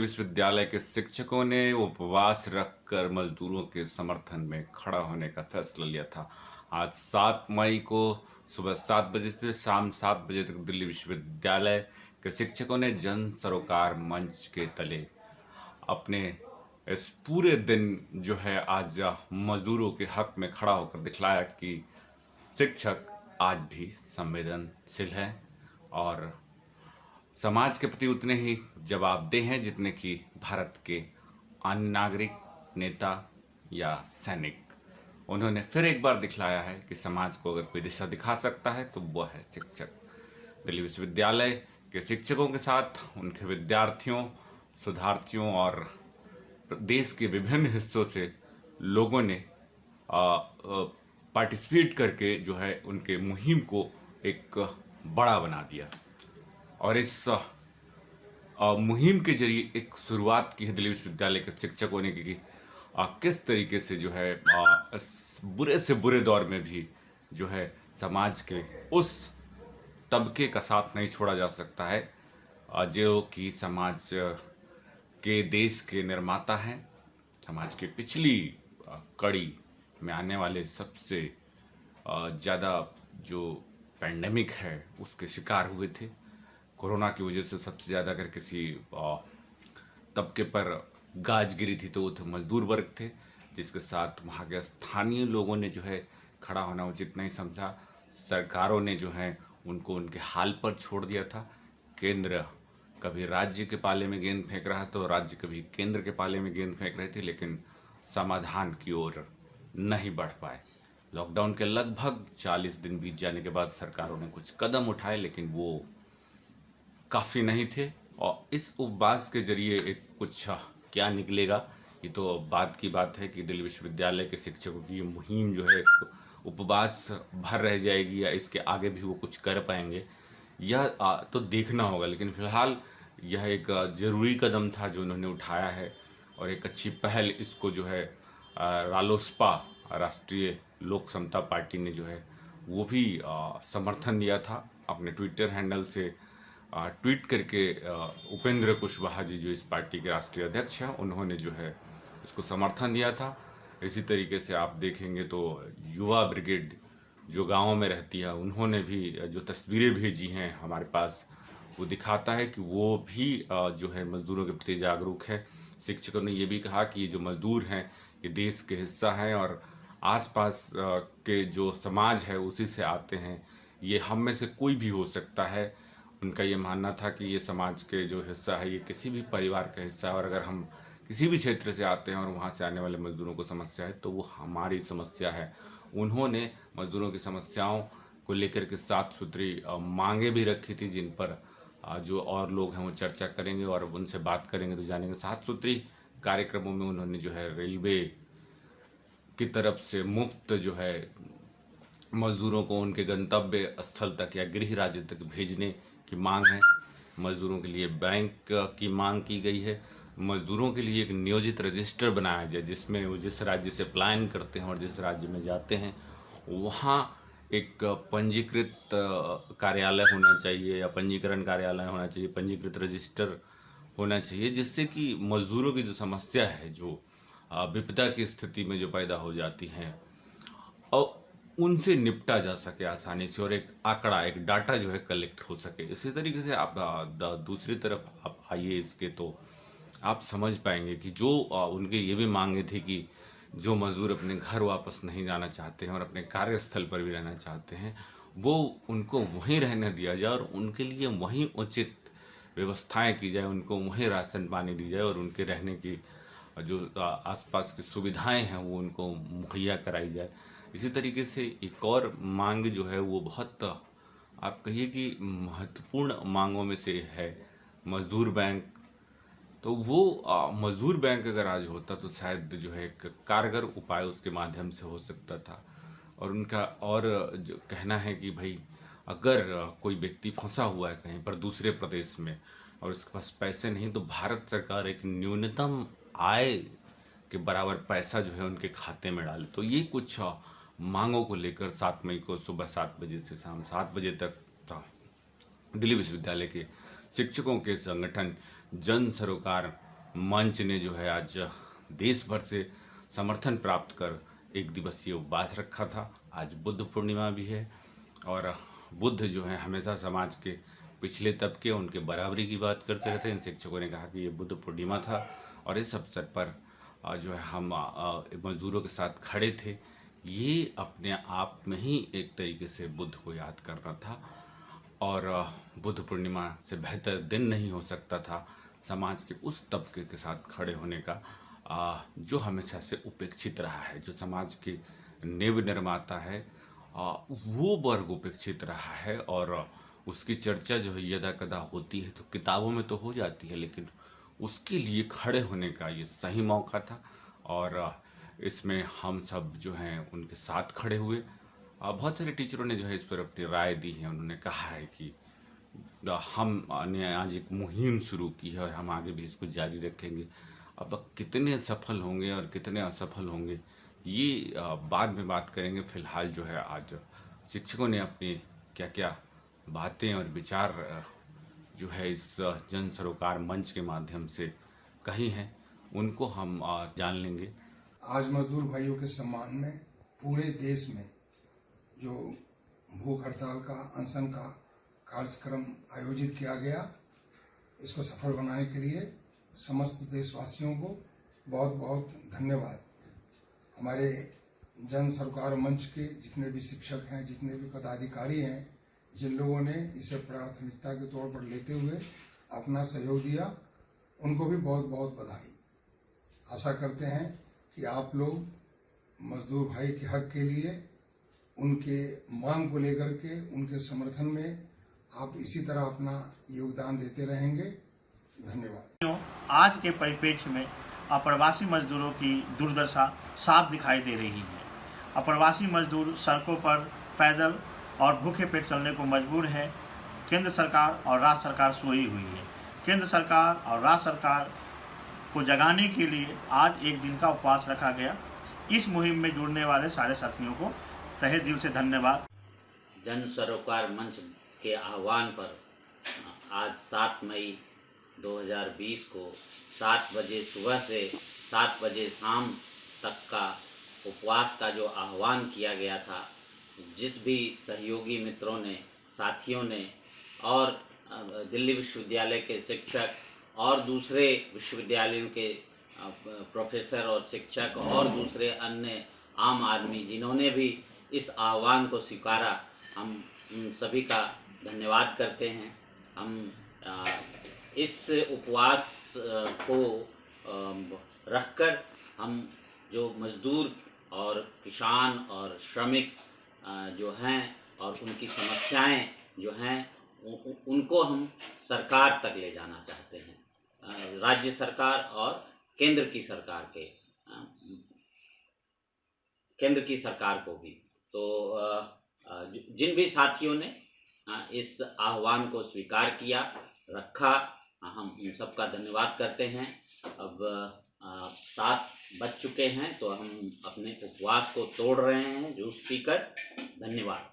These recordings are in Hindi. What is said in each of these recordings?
विश्वविद्यालय के शिक्षकों ने उपवास रखकर मजदूरों के समर्थन में खड़ा होने का फैसला लिया था। आज 7 मई को सुबह 7 बजे से शाम 7 बजे तक दिल्ली विश्वविद्यालय के शिक्षकों ने जन सरोकार मंच के तले अपने इस पूरे दिन जो है आज मजदूरों के हक में खड़ा होकर दिखलाया कि शिक्षक आज भी संवेदनशील है और समाज के प्रति उतने ही जवाबदेह हैं जितने कि भारत के अन्य नागरिक, नेता या सैनिक। उन्होंने फिर एक बार दिखलाया है कि समाज को अगर कोई दिशा दिखा सकता है तो वह है शिक्षक। दिल्ली विश्वविद्यालय के शिक्षकों के साथ उनके विद्यार्थियों, शोधार्थियों और देश के विभिन्न हिस्सों से लोगों ने पार्टिसिपेट करके जो है उनके मुहिम को एक बड़ा बना दिया और इस मुहिम के जरिए एक शुरुआत की है दिल्ली विश्वविद्यालय के शिक्षकों ने कि किस तरीके से जो है इस बुरे से बुरे दौर में भी जो है समाज के उस तबके का साथ नहीं छोड़ा जा सकता है जो कि समाज के देश के निर्माता हैं। समाज की पिछली कड़ी में आने वाले सबसे ज़्यादा जो पैंडेमिक है उसके शिकार हुए थे। कोरोना की वजह से सबसे ज़्यादा अगर किसी तबके पर गाज गिरी थी तो वो थे मजदूर वर्ग थे, जिसके साथ वहाँ के स्थानीय लोगों ने जो है खड़ा होना उचित नहीं समझा। सरकारों ने जो है उनको उनके हाल पर छोड़ दिया था। केंद्र कभी राज्य के पाले में गेंद फेंक रहा था तो राज्य कभी केंद्र के पाले में गेंद फेंक रहे थे, लेकिन समाधान की ओर नहीं बढ़ पाए। लॉकडाउन के लगभग 40 दिन बीत जाने के बाद सरकारों ने कुछ कदम उठाए, लेकिन वो काफ़ी नहीं थे। और इस उपवास के जरिए एक कुछ क्या निकलेगा ये तो बात की बात है कि दिल्ली विश्वविद्यालय के शिक्षकों की ये मुहिम जो है उपवास भर रह जाएगी या इसके आगे भी वो कुछ कर पाएंगे, यह तो देखना होगा। लेकिन फिलहाल यह एक ज़रूरी कदम था जो उन्होंने उठाया है और एक अच्छी पहल इसको जो है रालोसपा राष्ट्रीय लोक समता पार्टी ने जो है वो भी समर्थन दिया था। अपने ट्विटर हैंडल से ट्वीट करके उपेंद्र कुशवाहा जी जो इस पार्टी के राष्ट्रीय अध्यक्ष हैं उन्होंने जो है इसको समर्थन दिया था। इसी तरीके से आप देखेंगे तो युवा ब्रिगेड जो गाँव में रहती है उन्होंने भी जो तस्वीरें भेजी हैं हमारे पास वो दिखाता है कि वो भी जो है मज़दूरों के प्रति जागरूक है। शिक्षकों ने ये भी कहा कि जो मज़दूर हैं ये देश के हिस्सा हैं और आसपास के जो समाज है उसी से आते हैं। ये हम में से कोई भी हो सकता है। उनका ये मानना था कि ये समाज के जो हिस्सा है ये किसी भी परिवार का हिस्सा है और अगर हम किसी भी क्षेत्र से आते हैं और वहाँ से आने वाले मज़दूरों को समस्या है तो वो हमारी समस्या है। उन्होंने मज़दूरों की समस्याओं को लेकर के 7 सूत्री मांगे भी रखी थी, जिन पर जो और लोग हैं वो चर्चा करेंगे और उनसे बात करेंगे तो जानेंगे। 7 सूत्री कार्यक्रमों में उन्होंने जो है रेलवे की तरफ से मुफ्त जो है मज़दूरों को उनके गंतव्य स्थल तक या गृह राज्य तक भेजने की मांग है। मज़दूरों के लिए बैंक की मांग की गई है। मज़दूरों के लिए एक नियोजित रजिस्टर बनाया जाए जिसमें वो जिस राज्य से पलायन करते हैं और जिस राज्य में जाते हैं वहाँ एक पंजीकृत कार्यालय होना चाहिए या पंजीकरण कार्यालय होना चाहिए, पंजीकृत रजिस्टर होना चाहिए, जिससे कि मज़दूरों की जो समस्या है, जो विपदा की स्थिति में जो पैदा हो जाती हैं और उनसे निपटा जा सके आसानी से और एक आंकड़ा, एक डाटा जो है कलेक्ट हो सके। इसी तरीके से आप दूसरी तरफ आप आइए इसके तो आप समझ पाएंगे कि जो उनके ये भी मांगे थे कि जो मज़दूर अपने घर वापस नहीं जाना चाहते हैं और अपने कार्यस्थल पर भी रहना चाहते हैं वो उनको वहीं रहने दिया जाए और उनके लिए वहीं उचित व्यवस्थाएं की जाए, उनको वहीं राशन पानी दी जाए और उनके रहने की जो आसपास की सुविधाएं हैं वो उनको मुहैया कराई जाए। इसी तरीके से एक और मांग जो है वो बहुत आप कहिए कि महत्वपूर्ण मांगों में से है मज़दूर बैंक। तो वो मज़दूर बैंक अगर आज होता तो शायद जो है एक कारगर उपाय उसके माध्यम से हो सकता था। और उनका और जो कहना है कि भाई अगर कोई व्यक्ति फंसा हुआ है कहीं पर दूसरे प्रदेश में और उसके पास पैसे नहीं तो भारत सरकार एक न्यूनतम आय के बराबर पैसा जो है उनके खाते में डाले। तो ये कुछ मांगों को लेकर 7 मई को सुबह 7 बजे से शाम 7 बजे तक दिल्ली विश्वविद्यालय के शिक्षकों के संगठन जन सरोकार मंच ने जो है आज देश भर से समर्थन प्राप्त कर एक दिवसीय उपवास रखा था। आज बुद्ध पूर्णिमा भी है और बुद्ध जो है हमेशा समाज के पिछले तबके उनके बराबरी की बात करते रहते हैं। इन शिक्षकों ने कहा कि ये बुद्ध पूर्णिमा था और इस अवसर पर जो है हम मजदूरों के साथ खड़े थे। ये अपने आप में ही एक तरीके से बुद्ध को याद करना था और बुद्ध पूर्णिमा से बेहतर दिन नहीं हो सकता था समाज के उस तबके के साथ खड़े होने का जो हमेशा से उपेक्षित रहा है, जो समाज की नींव निर्माता है, वो वर्ग उपेक्षित रहा है और उसकी चर्चा जो है यदा कदा होती है तो किताबों में तो हो जाती है, लेकिन उसके लिए खड़े होने का ये सही मौका था और इसमें हम सब जो हैं उनके साथ खड़े हुए। बहुत सारे टीचरों ने जो है इस पर अपनी राय दी है। उन्होंने कहा है कि हमने आज एक मुहिम शुरू की है और हम आगे भी इसको जारी रखेंगे। अब कितने सफल होंगे और कितने असफल होंगे ये बाद में बात करेंगे। फिलहाल जो है आज शिक्षकों ने अपनी क्या क्या बातें और विचार जो है इस जन सरोकार मंच के माध्यम से कही हैं, उनको हम जान लेंगे। आज मजदूर भाइयों के सम्मान में पूरे देश में जो भूख हड़ताल का, अनशन का कार्यक्रम आयोजित किया गया, इसको सफल बनाने के लिए समस्त देशवासियों को बहुत बहुत धन्यवाद। हमारे जन सरोकार मंच के जितने भी शिक्षक हैं, जितने भी पदाधिकारी हैं, जिन लोगों ने इसे प्राथमिकता के तौर पर लेते हुए अपना सहयोग दिया, उनको भी बहुत बहुत बधाई। आशा करते हैं कि आप लोग मजदूर भाई के हक के लिए, उनके मांग को लेकर के, उनके समर्थन में आप इसी तरह अपना योगदान देते रहेंगे। धन्यवाद। आज के परिप्रेक्ष्य में अप्रवासी मजदूरों की दुर्दशा साफ दिखाई दे रही है। अप्रवासी मजदूर सड़कों पर पैदल और भूखे पेट चलने को मजबूर है। केंद्र सरकार और राज्य सरकार सोई हुई है। केंद्र सरकार और राज्य सरकार को जगाने के लिए आज एक दिन का उपवास रखा गया। इस मुहिम में जुड़ने वाले सारे साथियों को तहे दिल से धन्यवाद। जन सरोकार मंच के आह्वान पर आज 7 मई 2020 को 7 बजे सुबह से 7 बजे शाम तक का उपवास का जो आह्वान किया गया था, जिस भी सहयोगी मित्रों ने, साथियों ने और दिल्ली विश्वविद्यालय के शिक्षक और दूसरे विश्वविद्यालयों के प्रोफेसर और शिक्षक और दूसरे अन्य आम आदमी जिन्होंने भी इस आह्वान को स्वीकारा, हम उन सभी का धन्यवाद करते हैं। हम इस उपवास को रखकर हम जो मजदूर और किसान और श्रमिक जो हैं और उनकी समस्याएं जो हैं उनको हम सरकार तक ले जाना चाहते हैं, राज्य सरकार और केंद्र की सरकार को भी। तो जिन भी साथियों ने इस आह्वान को स्वीकार किया, रखा, हम उन सब का धन्यवाद करते हैं। अब 7 बज चुके हैं तो हम अपने उपवास को तोड़ रहे हैं जूस पीकर। धन्यवाद।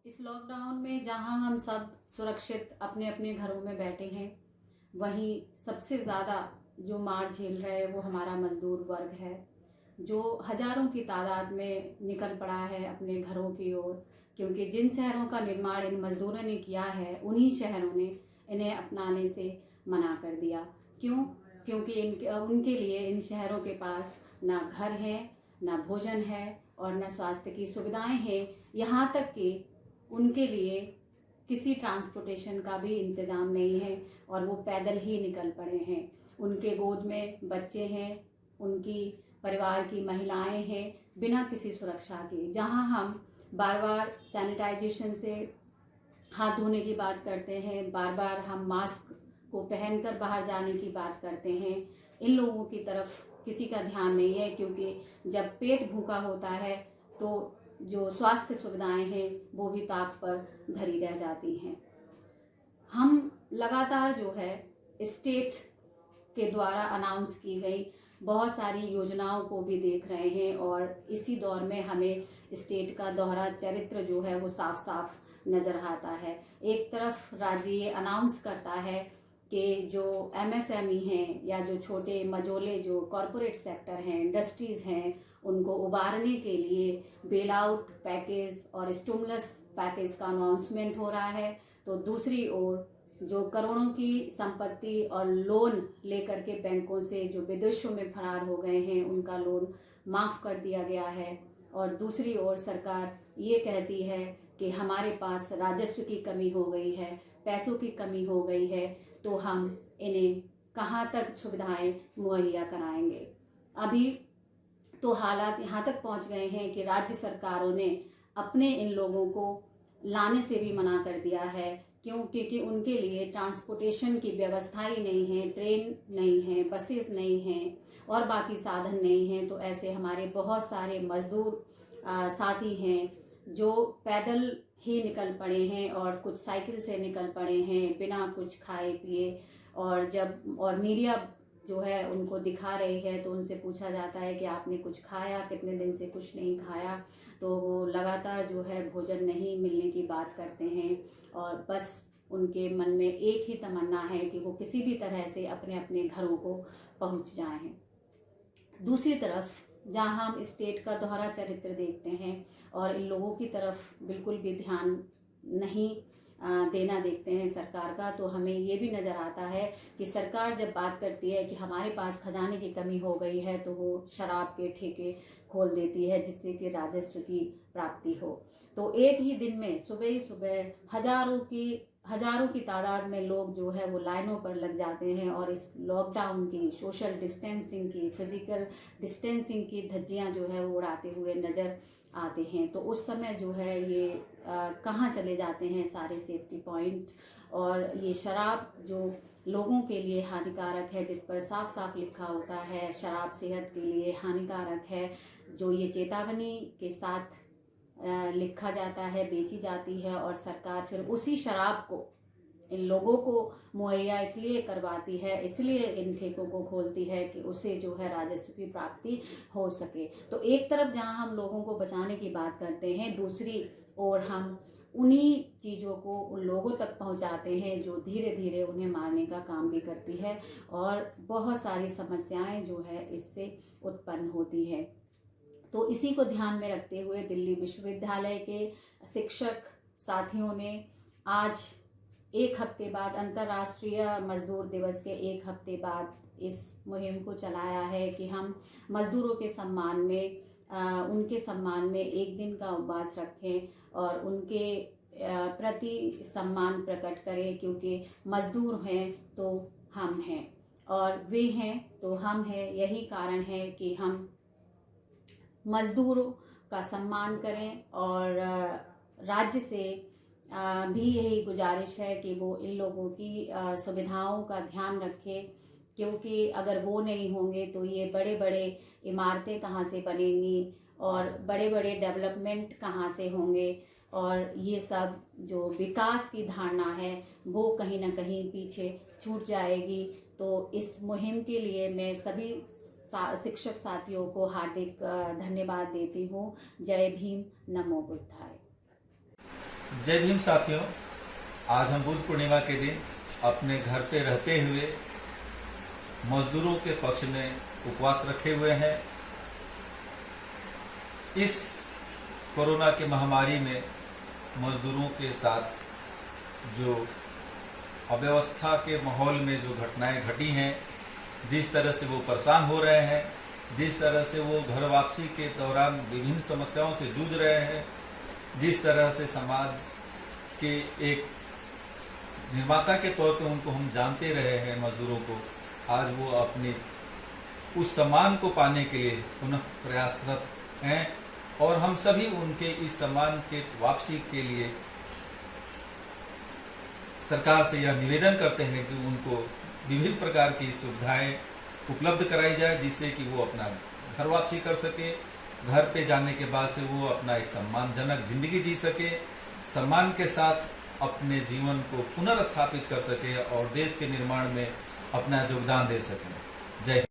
इस लॉकडाउन में जहां हम सब सुरक्षित अपने अपने घरों में बैठे हैं, वहीं सबसे ज़्यादा जो मार झेल रहे हैं वो हमारा मजदूर वर्ग है, जो हज़ारों की तादाद में निकल पड़ा है अपने घरों की ओर। क्योंकि जिन शहरों का निर्माण इन मजदूरों ने किया है, उन्हीं शहरों ने इन्हें अपनाने से मना कर दिया। क्यों? क्योंकि उनके लिए इन शहरों के पास ना घर है, ना भोजन है और ना स्वास्थ्य की सुविधाएं हैं। यहाँ तक कि उनके लिए किसी ट्रांसपोर्टेशन का भी इंतज़ाम नहीं है और वो पैदल ही निकल पड़े हैं। उनके गोद में बच्चे हैं, उनकी परिवार की महिलाएं हैं, बिना किसी सुरक्षा के। जहां हम बार बार सैनिटाइजेशन से हाथ धोने की बात करते हैं, बार बार हम मास्क को पहनकर बाहर जाने की बात करते हैं, इन लोगों की तरफ किसी का ध्यान नहीं है। क्योंकि जब पेट भूखा होता है तो जो स्वास्थ्य सुविधाएं हैं वो भी ताक पर धरी रह जाती हैं। हम लगातार जो है स्टेट के द्वारा अनाउंस की गई बहुत सारी योजनाओं को भी देख रहे हैं और इसी दौर में हमें स्टेट का दोहरा चरित्र जो है वो साफ साफ नज़र आता है। एक तरफ राज्य ये अनाउंस करता है कि जो MSME हैं या जो छोटे मझोले जो कॉरपोरेट सेक्टर हैं, इंडस्ट्रीज़ हैं, उनको उबारने के लिए बेल आउट पैकेज और स्टिमुलस पैकेज का अनाउंसमेंट हो रहा है। तो दूसरी ओर जो करोड़ों की संपत्ति और लोन लेकर के बैंकों से जो विदेशों में फरार हो गए हैं उनका लोन माफ़ कर दिया गया है। और दूसरी ओर सरकार ये कहती है कि हमारे पास राजस्व की कमी हो गई है, पैसों की कमी हो गई है, तो हम इन्हें कहाँ तक सुविधाएं मुहैया कराएंगे। अभी तो हालात यहाँ तक पहुँच गए हैं कि राज्य सरकारों ने अपने इन लोगों को लाने से भी मना कर दिया है, क्योंकि उनके लिए ट्रांसपोर्टेशन की व्यवस्था ही नहीं है, ट्रेन नहीं है, बसेस नहीं हैं और बाकी साधन नहीं हैं। तो ऐसे हमारे बहुत सारे मजदूर साथी हैं जो पैदल ही निकल पड़े हैं और कुछ साइकिल से निकल पड़े हैं बिना कुछ खाए पिए। और मीडिया जो है उनको दिखा रही है तो उनसे पूछा जाता है कि आपने कुछ खाया, कितने दिन से कुछ नहीं खाया, तो वो लगातार जो है भोजन नहीं मिलने की बात करते हैं और बस उनके मन में एक ही तमन्ना है कि वो किसी भी तरह से अपने अपने घरों को पहुंच जाएं। दूसरी तरफ जहां हम स्टेट का दोहरा चरित्र देखते हैं और इन लोगों की तरफ बिल्कुल भी ध्यान नहीं देना देखते हैं सरकार का, तो हमें ये भी नज़र आता है कि सरकार जब बात करती है कि हमारे पास खजाने की कमी हो गई है तो वो शराब के ठेके खोल देती है जिससे कि राजस्व की प्राप्ति हो। तो एक ही दिन में सुबह ही सुबह हजारों की तादाद में लोग जो है वो लाइनों पर लग जाते हैं और इस लॉकडाउन की, सोशल डिस्टेंसिंग की, फिजिकल डिस्टेंसिंग की धज्जियां जो है वो उड़ाते हुए नज़र आते हैं। तो उस समय जो है ये कहाँ चले जाते हैं सारे सेफ्टी पॉइंट। और ये शराब जो लोगों के लिए हानिकारक है, जिस पर साफ साफ लिखा होता है शराब सेहत के लिए हानिकारक है, जो ये चेतावनी के साथ लिखा जाता है, बेची जाती है और सरकार फिर उसी शराब को इन लोगों को मुहैया इसलिए करवाती है, इसलिए इन ठेकों को खोलती है कि उसे जो है राजस्व की प्राप्ति हो सके। तो एक तरफ जहां हम लोगों को बचाने की बात करते हैं, दूसरी ओर हम उन्हीं चीज़ों को उन लोगों तक पहुंचाते हैं जो धीरे धीरे उन्हें मारने का काम भी करती है और बहुत सारी समस्याएं जो है इससे उत्पन्न होती है। तो इसी को ध्यान में रखते हुए दिल्ली विश्वविद्यालय के शिक्षक साथियों ने आज एक हफ्ते बाद, अंतर्राष्ट्रीय मजदूर दिवस के एक हफ्ते बाद इस मुहिम को चलाया है कि हम मजदूरों के सम्मान में, उनके सम्मान में एक दिन का उपवास रखें और उनके प्रति सम्मान प्रकट करें, क्योंकि मजदूर हैं तो हम हैं और वे हैं तो हम हैं। यही कारण है कि हम मजदूरों का सम्मान करें और राज्य से भी यही गुजारिश है कि वो इन लोगों की सुविधाओं का ध्यान रखे, क्योंकि अगर वो नहीं होंगे तो ये बड़े बड़े इमारतें कहाँ से बनेंगी और बड़े बड़े डेवलपमेंट कहाँ से होंगे और ये सब जो विकास की धारणा है वो कहीं ना कहीं पीछे छूट जाएगी। तो इस मुहिम के लिए मैं सभी शिक्षक साथियों को हार्दिक धन्यवाद देती हूँ। जय भीम, नमो बुद्धाय। जय भीम साथियों, आज हम बुद्ध पूर्णिमा के दिन अपने घर पे रहते हुए मजदूरों के पक्ष में उपवास रखे हुए हैं। इस कोरोना के महामारी में मजदूरों के साथ जो अव्यवस्था के माहौल में जो घटनाएं घटी हैं, जिस तरह से वो परेशान हो रहे हैं, जिस तरह से वो घर वापसी के दौरान विभिन्न समस्याओं से जूझ रहे हैं, जिस तरह से समाज के एक निर्माता के तौर पे उनको हम जानते रहे हैं मजदूरों को, आज वो अपने उस सम्मान को पाने के लिए पुनः प्रयासरत हैं और हम सभी उनके इस सम्मान के वापसी के लिए सरकार से यह निवेदन करते हैं कि उनको विभिन्न प्रकार की सुविधाएं उपलब्ध कराई जाए, जिससे कि वो अपना घर वापसी कर सके, घर पे जाने के बाद से वो अपना एक सम्मानजनक जिंदगी जी सके, सम्मान के साथ अपने जीवन को पुनर्स्थापित कर सके और देश के निर्माण में अपना योगदान दे सके। जय हिंद।